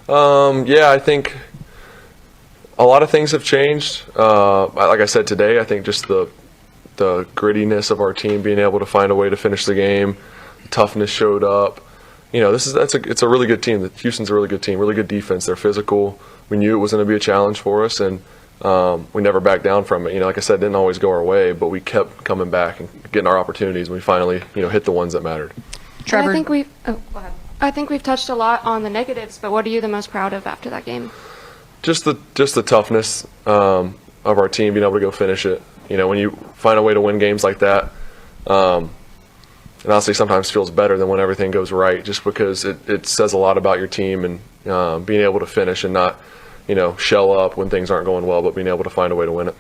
Yeah. I think a lot of things have changed. Like I said today, I think just the grittiness of our team, being able to find a way to finish the game, the toughness showed up. It's a really good team. Houston's a really good team, really good defense. They're physical. We knew it was going to be a challenge for us, and we never backed down from it. Like I said, it didn't always go our way, but we kept coming back and getting our opportunities, and we finally, hit the ones that mattered. Trevor, I think we've touched a lot on the negatives, but what are you the most proud of after that game? Just the toughness of our team, being able to go finish it. When you find a way to win games like that, it honestly sometimes feels better than when everything goes right, just because it says a lot about your team and being able to finish and not, shell up when things aren't going well, but being able to find a way to win it.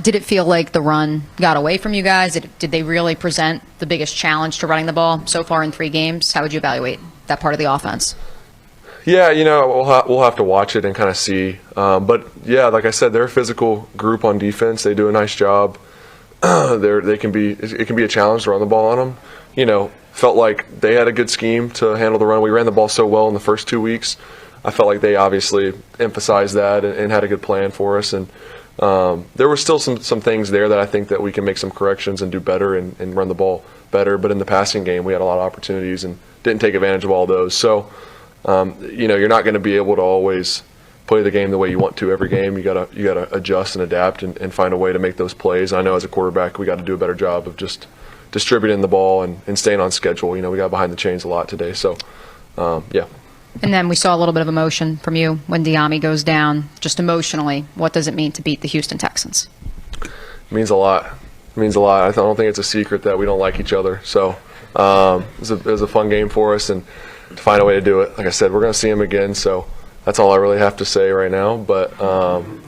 Did it feel like the run got away from you guys? Did they really present the biggest challenge to running the ball so far in 3 games? How would you evaluate that part of the offense? Yeah, we'll have to watch it and kind of see. But yeah, like I said, they're a physical group on defense. They do a nice job. It can be a challenge to run the ball on them. Felt like they had a good scheme to handle the run. We ran the ball so well in the first 2 weeks. I felt like they obviously emphasized that and had a good plan for us. And there were still some things there that I think that we can make some corrections and do better and run the ball better. But in the passing game, we had a lot of opportunities and didn't take advantage of all those. So, you're not going to be able to always play the game the way you want to every game. You gotta adjust and adapt and find a way to make those plays. I know as a quarterback, we got to do a better job of just distributing the ball and staying on schedule. We got behind the chains a lot today. So, yeah. And then we saw a little bit of emotion from you when Diami goes down. Just emotionally, what does it mean to beat the Houston Texans? It means a lot. It means a lot. I don't think it's a secret that we don't like each other. So it was a fun game for us, and to find a way to do it. Like I said, we're going to see him again, so that's all I really have to say right now. But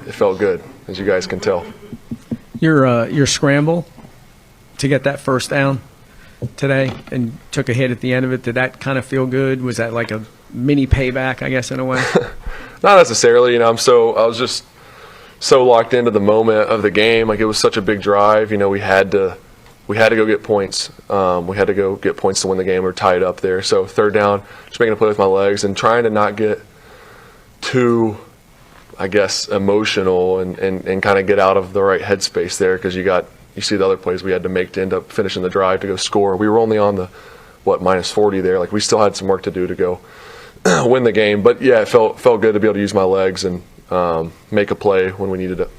it felt good, as you guys can tell. Your scramble to get that first down today and took a hit at the end of it, did that kind of feel good? Was that like a mini payback, I guess, in a way? Not necessarily. I was just so locked into the moment of the game. Like, it was such a big drive. We had to go get points. We had to go get points to win the game. We were tied up there. So third down, just making a play with my legs and trying to not get too, I guess, emotional and kind of get out of the right headspace there, because you see the other plays we had to make to end up finishing the drive to go score. We were only on the minus 40 there. Like, we still had some work to do to go win the game. But yeah, it felt good to be able to use my legs and make a play when we needed it.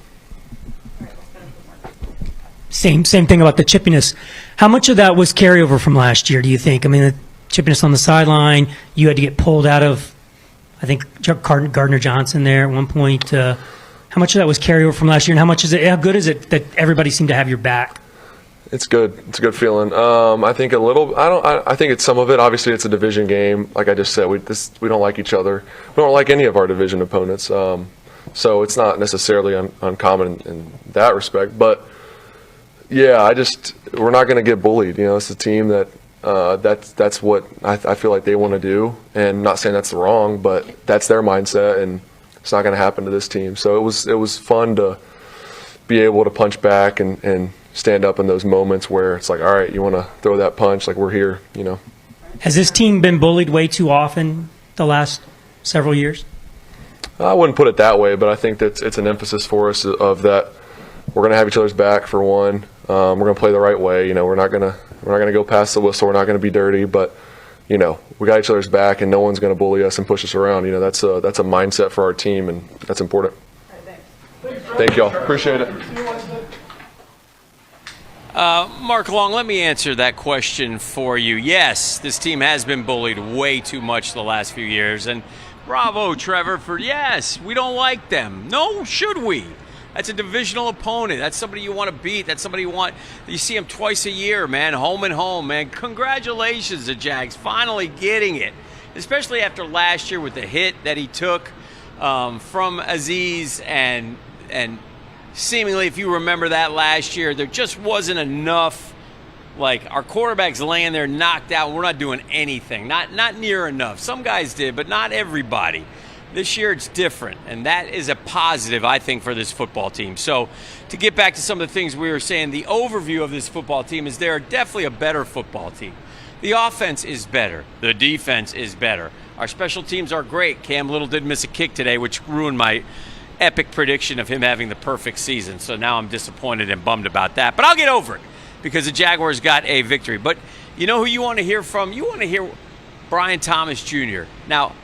Same thing about the chippiness. How much of that was carryover from last year, do you think? I mean, the chippiness on the sideline, you had to get pulled out of, I think, Gardner Johnson there at one point. How much of that was carryover from last year, and how good is it that everybody seemed to have your back? It's good. It's a good feeling. I think a little. I think it's some of it. Obviously, it's a division game. Like I just said, we don't like each other. We don't like any of our division opponents. So it's not necessarily uncommon in that respect. But yeah, we're not going to get bullied. It's a team that that's what I feel like they want to do. And not saying that's wrong, but that's their mindset, and it's not going to happen to this team. So it was fun to be able to punch back and stand up in those moments where it's like, all right, you want to throw that punch, like, we're here, Has this team been bullied way too often the last several years? I wouldn't put it that way, but I think that it's an emphasis for us of that we're going to have each other's back, for one. We're going to play the right way. We're not going to go past the whistle. We're not going to be dirty, but we got each other's back, and no one's going to bully us and push us around. That's a mindset for our team, and that's important. Thank y'all. Appreciate it. Mark Long, let me answer that question for you. Yes, this team has been bullied way too much the last few years, and bravo, Trevor, yes, we don't like them. No, should we? That's a divisional opponent. That's somebody you want to beat. That's somebody you see them twice a year, man, home and home, man. Congratulations, the Jags, finally getting it, especially after last year with the hit that he took from Aziz and seemingly, if you remember that last year, there just wasn't enough. Like, our quarterback's laying there knocked out. We're not doing anything. Not near enough. Some guys did, but not everybody. This year it's different, and that is a positive, I think, for this football team. So to get back to some of the things we were saying, the overview of this football team is they're definitely a better football team. The offense is better. The defense is better. Our special teams are great. Cam Little did miss a kick today, which ruined my epic prediction of him having the perfect season. So now I'm disappointed and bummed about that. But I'll get over it because the Jaguars got a victory. But you know who you want to hear from? You want to hear Brian Thomas Jr. Now,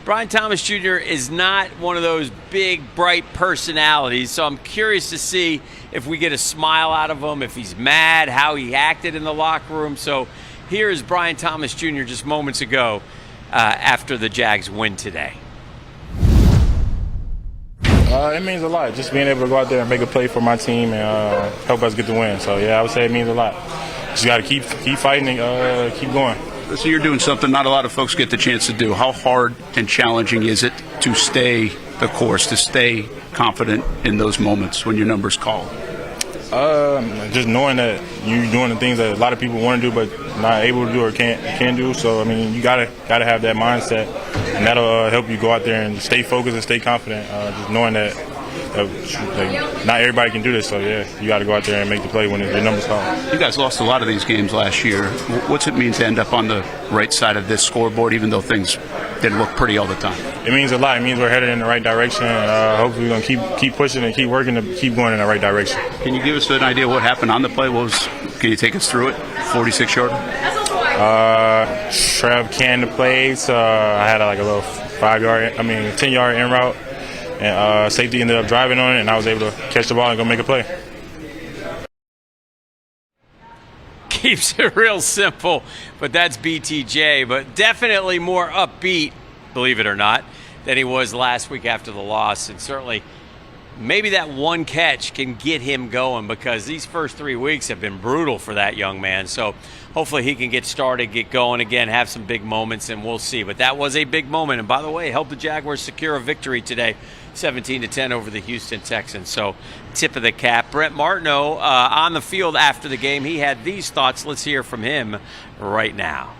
Brian Thomas Jr. is not one of those big, bright personalities, so I'm curious to see if we get a smile out of him, if he's mad, how he acted in the locker room. So here is Brian Thomas Jr. just moments ago after the Jags win today. It means a lot, just being able to go out there and make a play for my team and help us get the win. So, yeah, I would say it means a lot. Just got to keep fighting and keep going. So you're doing something not a lot of folks get the chance to do. How hard and challenging is it to stay the course, to stay confident in those moments when your number's called? Just knowing that you're doing the things that a lot of people want to do but not able to do or can't do. So, I mean, you gotta have that mindset, and that'll help you go out there and stay focused and stay confident. Just knowing that not everybody can do this. So, yeah, you got to go out there and make the play when your number's called. You guys lost a lot of these games last year. What's it mean to end up on the right side of this scoreboard, even though things didn't look pretty all the time? It means a lot. It means we're headed in the right direction. Hopefully we're going to keep pushing and keep working to keep going in the right direction. Can you give us an idea what happened on the play? Can you take us through it? 46-yard? Trev canned the plays. I had like a little 10-yard in route. And safety ended up driving on it, and I was able to catch the ball and go make a play. Keeps it real simple, but that's BTJ. But definitely more upbeat, believe it or not, than he was last week after the loss. And certainly maybe that one catch can get him going, because these first 3 weeks have been brutal for that young man. So hopefully he can get started, get going again, have some big moments, and we'll see. But that was a big moment. And by the way, helped the Jaguars secure a victory today, 17-10 over the Houston Texans. So tip of the cap. Brent Martineau on the field after the game. He had these thoughts. Let's hear from him right now.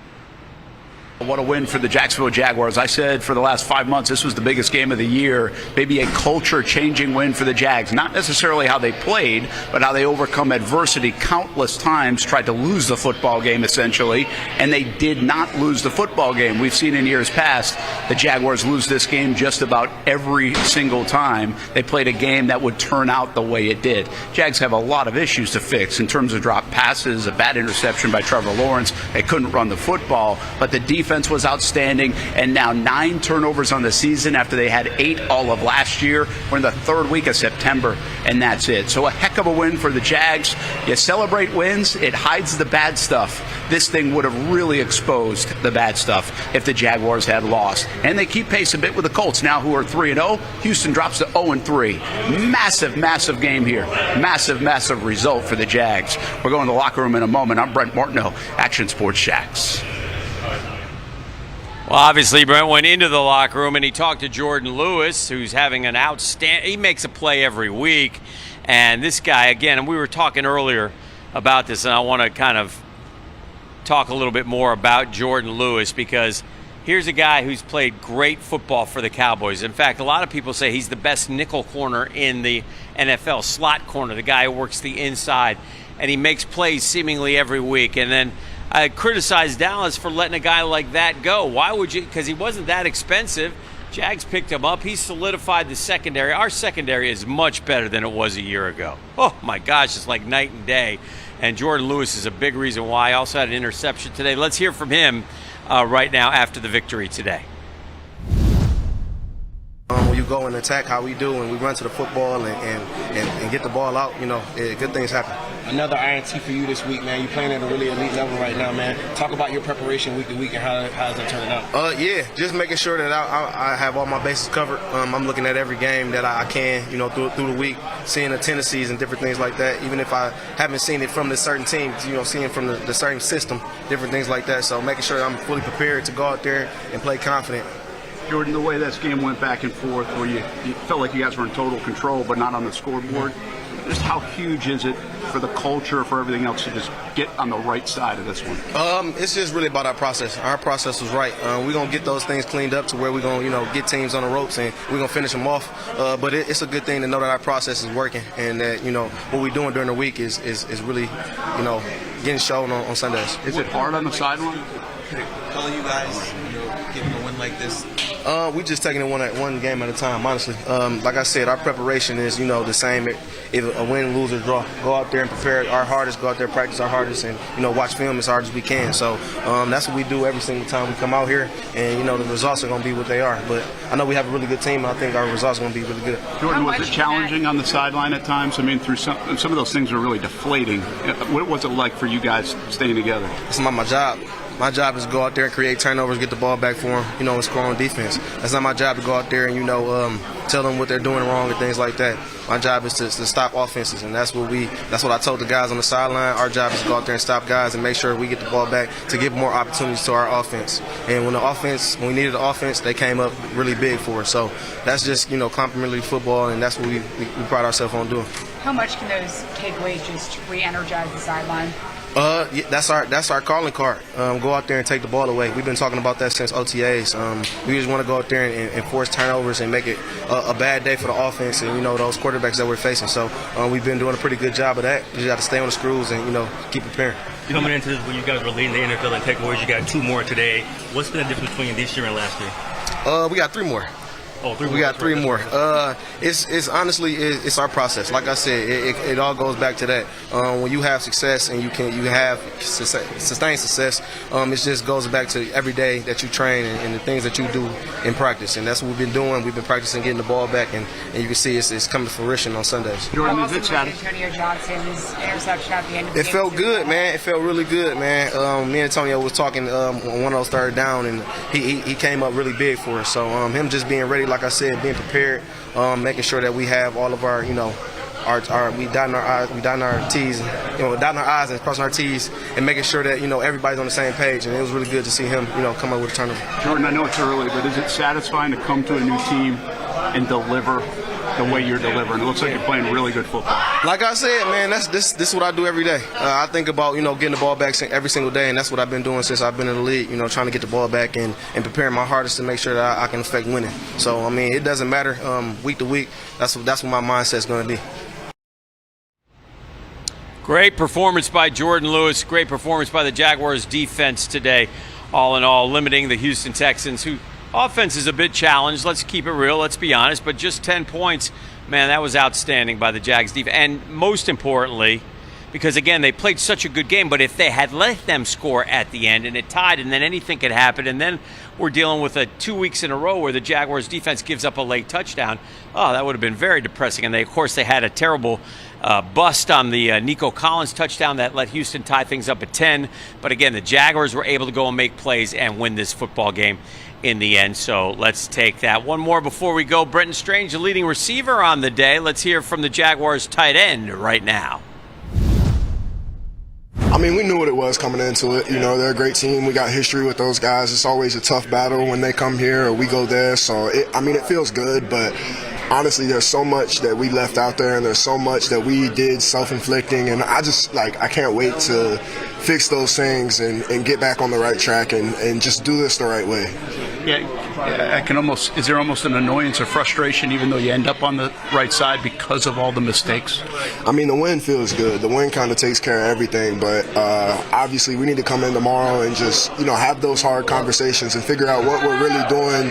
What a win for the Jacksonville Jaguars. I said for the last 5 months this was the biggest game of the year, maybe a culture-changing win for the Jags. Not necessarily how they played, but how they overcome adversity countless times, tried to lose the football game essentially, and they did not lose the football game. We've seen in years past the Jaguars lose this game just about every single time they played a game that would turn out the way it did. Jags have a lot of issues to fix in terms of dropped passes, a bad interception by Trevor Lawrence. They couldn't run the football, but the defense was outstanding, and now 9 turnovers on the season after they had 8 all of last year. We're in the 3rd week of September, and that's it. So a heck of a win for the Jags. You celebrate wins, it hides the bad stuff. This thing would have really exposed the bad stuff if the Jaguars had lost. And they keep pace a bit with the Colts now, who are 3-0. Houston drops to 0-3. Massive game here. Massive result for the Jags. We're going to the locker room in a moment. I'm Brent Martineau, Action Sports Jacks. Well, obviously, Brent went into the locker room and he talked to Jourdan Lewis, who's having an outstanding – he makes a play every week. And this guy, again, and we were talking earlier about this, and I want to kind of talk a little bit more about Jourdan Lewis, because here's a guy who's played great football for the Cowboys. In fact, a lot of people say he's the best nickel corner in the NFL, slot corner, the guy who works the inside. And he makes plays seemingly every week. And then I criticized Dallas for letting a guy like that go. Why would you? Because he wasn't that expensive. Jags picked him up. He solidified the secondary. Our secondary is much better than it was a year ago. Oh, my gosh, it's like night and day. And Jourdan Lewis is a big reason why. I also had an interception today. Let's hear from him right now after the victory today. When you go and attack how we do, and we run to the football and get the ball out, good things happen. Another INT for you this week, man. You're playing at a really elite level right now, man. Talk about your preparation week to week and how's that turning out? Yeah, just making sure that I have all my bases covered. I'm looking at every game that I can, through the week, seeing the tendencies and different things like that. Even if I haven't seen it from the certain team, seeing from the certain system, different things like that. So making sure I'm fully prepared to go out there and play confident. Jourdan, the way this game went back and forth, where you felt like you guys were in total control but not on the scoreboard, just how huge is it for the culture, for everything else, to just get on the right side of this one? It's just really about our process. Our process was right. We're going to get those things cleaned up to where we're going to, get teams on the ropes and we're going to finish them off. But it's a good thing to know that our process is working and that, what we're doing during the week is really, getting shown on Sundays. Is it hard on the sideline? Calling you guys, getting a win like this, We just taking it one game at a time, honestly. Like I said, our preparation is, the same. If a win, lose, or draw, go out there and prepare our hardest, go out there, practice our hardest, and, watch film as hard as we can. So that's what we do every single time we come out here, and, the results are going to be what they are. But I know we have a really good team, and I think our results are going to be really good. Jourdan, was it challenging on the sideline at times? I mean, through some of those things were really deflating. What was it like for you guys staying together? It's not my job. My job is to go out there and create turnovers, get the ball back for them, and score on defense. That's not my job to go out there and, tell them what they're doing wrong and things like that. My job is to stop offenses, and that's what I told the guys on the sideline. Our job is to go out there and stop guys and make sure we get the ball back to give more opportunities to our offense. And when we needed the offense, they came up really big for us. So that's just, complimentary football, and that's what we pride ourselves on doing. How much can those takeaways just re-energize the sideline? Yeah, that's our calling card. Go out there and take the ball away. We've been talking about that since OTAs. We just want to go out there and force turnovers and make it a bad day for the offense and those quarterbacks that we're facing. So we've been doing a pretty good job of that. You got to stay on the screws and keep preparing. Coming into this, when you guys were leading the NFL in takeaways, you got 2 more today. What's been the difference between this year and last year? We got 3 more. Oh, 3 more. We got 3 more. It's honestly it's our process. Like I said, it all goes back to that. When you have success and you have sustained success, it just goes back to every day that you train and the things that you do in practice. And that's what we've been doing. We've been practicing getting the ball back, and you can see it's coming to fruition on Sundays. Jourdan, is it satisfying? Antonio Johnson's interception at the end of the game. It felt good, man. It felt really good, man. Me and Antonio was talking on one of those third down, and he came up really big for us. So him just being ready, like I said, being prepared, making sure that we have all of our, we dotting our T's, dotting our I's and crossing our T's, and making sure that everybody's on the same page. And it was really good to see him, come up with a turnover. Jourdan, I know it's early, but is it satisfying to come to a new team and deliver the way you're delivering? It looks like you're playing really good football. Like I said, man, this is what I do every day. I think about getting the ball back every single day, and that's what I've been doing since I've been in the league. Trying to get the ball back and preparing my hardest to make sure that I can affect winning. So I mean, it doesn't matter week to week. That's what my mindset's going to be. Great performance by Jourdan Lewis. Great performance by the Jaguars defense today. All in all, limiting the Houston Texans, who offense is a bit challenged. Let's keep it real. Let's be honest. But just 10 points, man, that was outstanding by the Jags defense. And most importantly, because, again, they played such a good game, but if they had let them score at the end and it tied and then anything could happen, and then we're dealing with 2 weeks in a row where the Jaguars defense gives up a late touchdown, that would have been very depressing. And, of course, they had a terrible bust on the Nico Collins touchdown that let Houston tie things up at 10. But, again, the Jaguars were able to go and make plays and win this football game in the end. So let's take that. One more before we go. Brenton Strange, the leading receiver on the day. Let's hear from the Jaguars tight end right now. I mean, we knew what it was coming into it. They're a great team. We got history with those guys. It's always a tough battle when they come here or we go there. So, it feels good, but honestly, there's so much that we left out there and there's so much that we did self-inflicting. And I just, I can't wait to fix those things and get back on the right track and just do this the right way. Yeah, is there almost an annoyance or frustration even though you end up on the right side because of all the mistakes? I mean, the win feels good. The win kind of takes care of everything, but obviously we need to come in tomorrow and just, have those hard conversations and figure out what we're really doing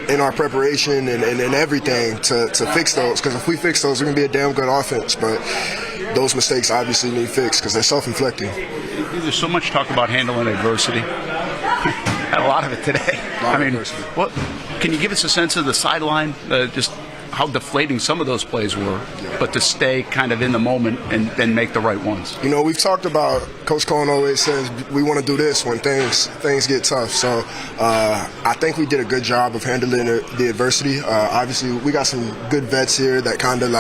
in our preparation and everything to fix those. Because if we fix those, we're going to be a damn good offense. But those mistakes obviously need fixed because they're self-inflicting. There's so much talk about handling adversity. Had a lot of it today. What can you give us a sense of the sideline, just how deflating some of those plays were, but to stay kind of in the moment and then make the right ones? We've talked about, Coach Coen always says we want to do this when things get tough. So I think we did a good job of handling the adversity. Obviously, we got some good vets here that kind of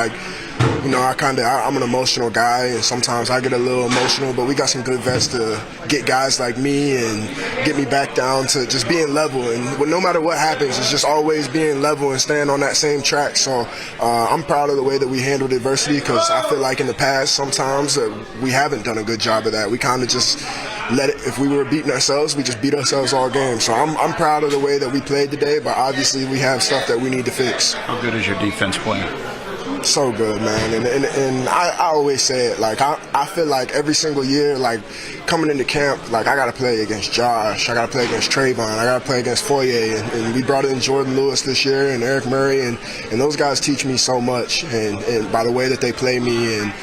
I'm an emotional guy, and sometimes I get a little emotional, but we got some good vets to get guys like me and get me back down to just being level. And no matter what happens, it's just always being level and staying on that same track. So I'm proud of the way that we handled adversity because I feel like in the past sometimes we haven't done a good job of that. We kind of just let it, if we were beating ourselves, we just beat ourselves all game. So I'm proud of the way that we played today, but obviously we have stuff that we need to fix. How good is your defense playing? So good, man. And I always say it, like, I feel like every single year, like, coming into camp, like, I got to play against Josh, I got to play against Trayvon, I got to play against Foye, and we brought in Jourdan Lewis this year and Eric Murray, and those guys teach me so much, and by the way that they play me and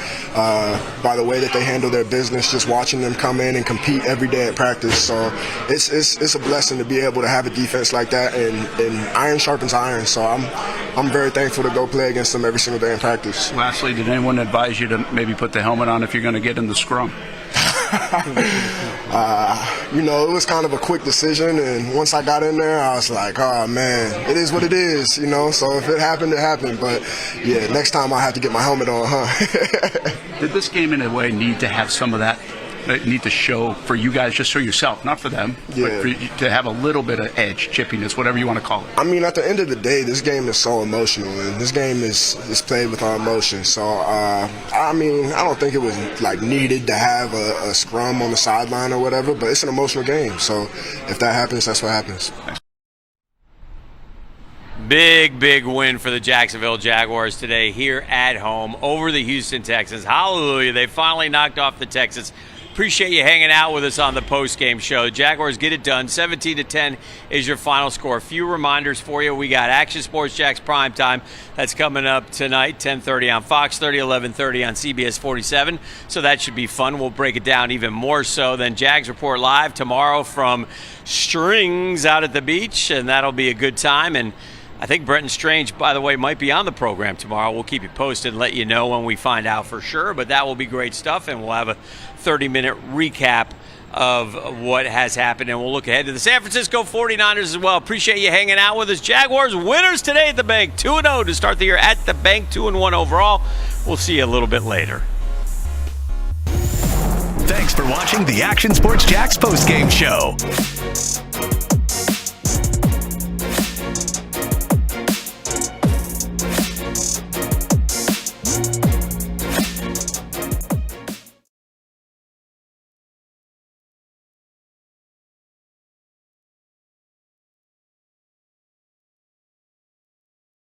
by the way that they handle their business, just watching them come in and compete every day at practice. So it's a blessing to be able to have a defense like that, and iron sharpens iron, so I'm very thankful to go play against them every single day in practice. Lastly, did anyone advise you to maybe put the helmet on if you're going to get in the scrum? It was kind of a quick decision, and once I got in there, I was like, oh man, it is what it is, so if it happened, it happened. But yeah, next time I have to get my helmet on, huh? Did this game in a way need to have some of that? Need to show for you guys, just for yourself, not for them, but for you to have a little bit of edge, chippiness, whatever you want to call it. I mean, at the end of the day, this game is so emotional, and this game is played with our emotions. So, I mean, I don't think it was like needed to have a scrum on the sideline or whatever, but it's an emotional game. So, if that happens, that's what happens. Big win for the Jacksonville Jaguars today here at home over the Houston Texans. Hallelujah. They finally knocked off the Texans. Appreciate you hanging out with us on the post-game show. Jaguars get it done. 17-10 is your final score. A few reminders for you. We got Action Sports Jax Primetime. That's coming up tonight, 10:30 on Fox 30, 11:30 on CBS 47. So that should be fun. We'll break it down even more so. Then Jags Report Live tomorrow from Strings out at the beach, and that'll be a good time. And I think Brenton Strange, by the way, might be on the program tomorrow. We'll keep you posted and let you know when we find out for sure. But that will be great stuff, and we'll have a 30-minute recap of what has happened. And we'll look ahead to the San Francisco 49ers as well. Appreciate you hanging out with us. Jaguars winners today at the bank. 2-0 to start the year at the bank. 2-1 overall. We'll see you a little bit later. Thanks for watching the Action Sports Jax postgame show.